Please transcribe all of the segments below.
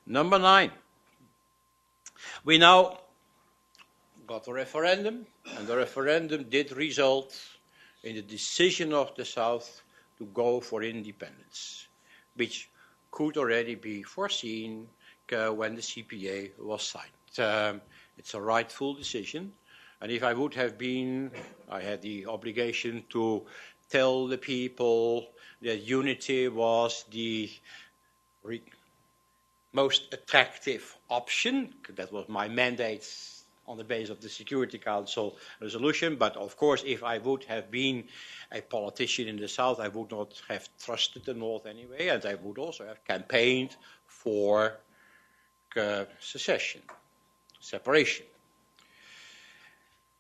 Number 9. We now got a referendum, and the referendum did result in the decision of the South to go for independence, which could already be foreseen when the CPA was signed. It's a rightful decision, and if I would have been, I had the obligation to tell the people that unity was the most attractive option. That was my mandate on the basis of the Security Council resolution. But of course, if I would have been a politician in the South, I would not have trusted the North anyway, and I would also have campaigned for secession, separation.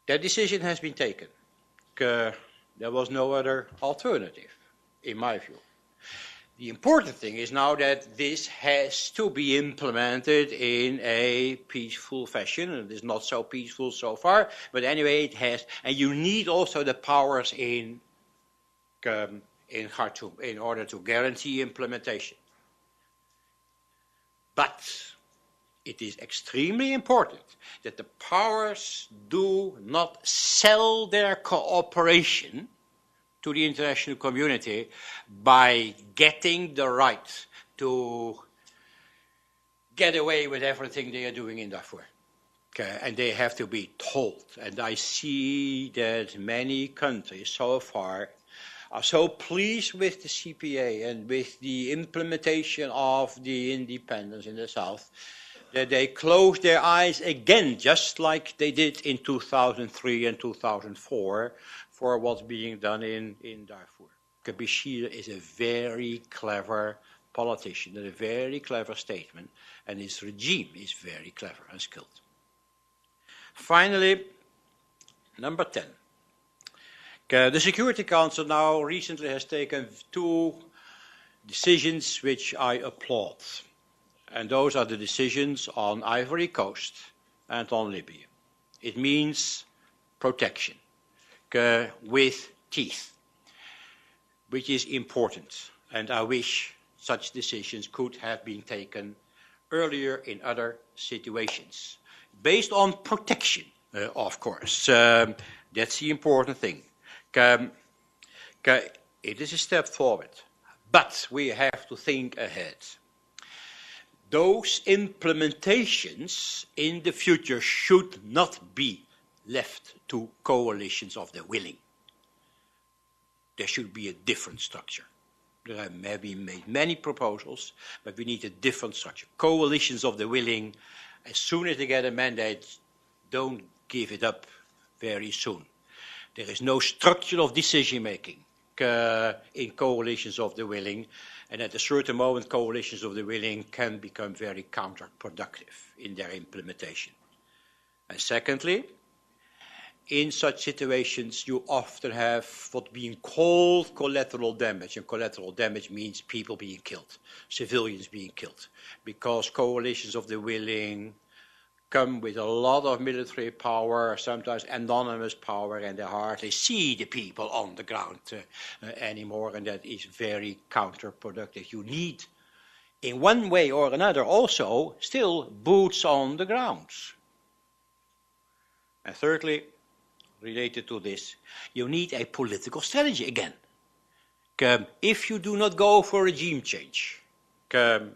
That decision has been taken. There was no other alternative, in my view. The important thing is now that this has to be implemented in a peaceful fashion, and it is not so peaceful so far, but anyway it has, and you need also the powers in Khartoum in order to guarantee implementation. But it is extremely important that the powers do not sell their cooperation to the international community by getting the right to get away with everything they are doing in Darfur. Okay, and they have to be told. And I see that many countries so far are so pleased with the CPA and with the implementation of the independence in the South that they close their eyes again, just like they did in 2003 and 2004, for what's being done in Darfur. Bashir is a very clever politician and a very clever statesman, and his regime is very clever and skilled. Finally, number 10. The Security Council now recently has taken 2 decisions which I applaud. And those are the decisions on Ivory Coast and on Libya. It means protection with teeth, which is important. And I wish such decisions could have been taken earlier in other situations. Based on protection, of course. That's the important thing. It is a step forward. But we have to think ahead. Those implementations in the future should not be left to coalitions of the willing. There should be a different structure. There have been made many proposals, but we need a different structure. Coalitions of the willing, as soon as they get a mandate, don't give it up very soon. There is no structure of decision-making in coalitions of the willing, and at a certain moment coalitions of the willing can become very counterproductive in their implementation. And secondly, in such situations you often have what's being called collateral damage, and collateral damage means people being killed, civilians being killed, because coalitions of the willing come with a lot of military power, sometimes anonymous power, and they hardly see the people on the ground anymore, and that is very counterproductive. You need, in one way or another, also still boots on the ground. And thirdly, related to this, you need a political strategy again. If you do not go for regime change, that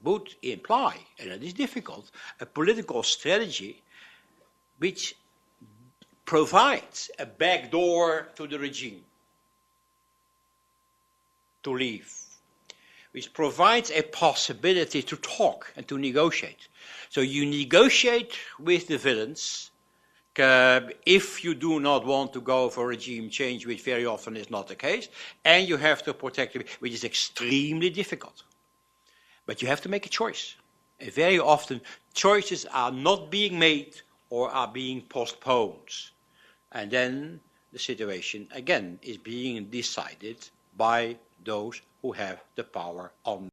would imply, and it is difficult, a political strategy which provides a backdoor to the regime to leave, which provides a possibility to talk and to negotiate. So you negotiate with the villains if you do not want to go for regime change, which very often is not the case, and you have to protect them, which is extremely difficult. But you have to make a choice. And very often choices are not being made or are being postponed. And then the situation again is being decided by those who have the power on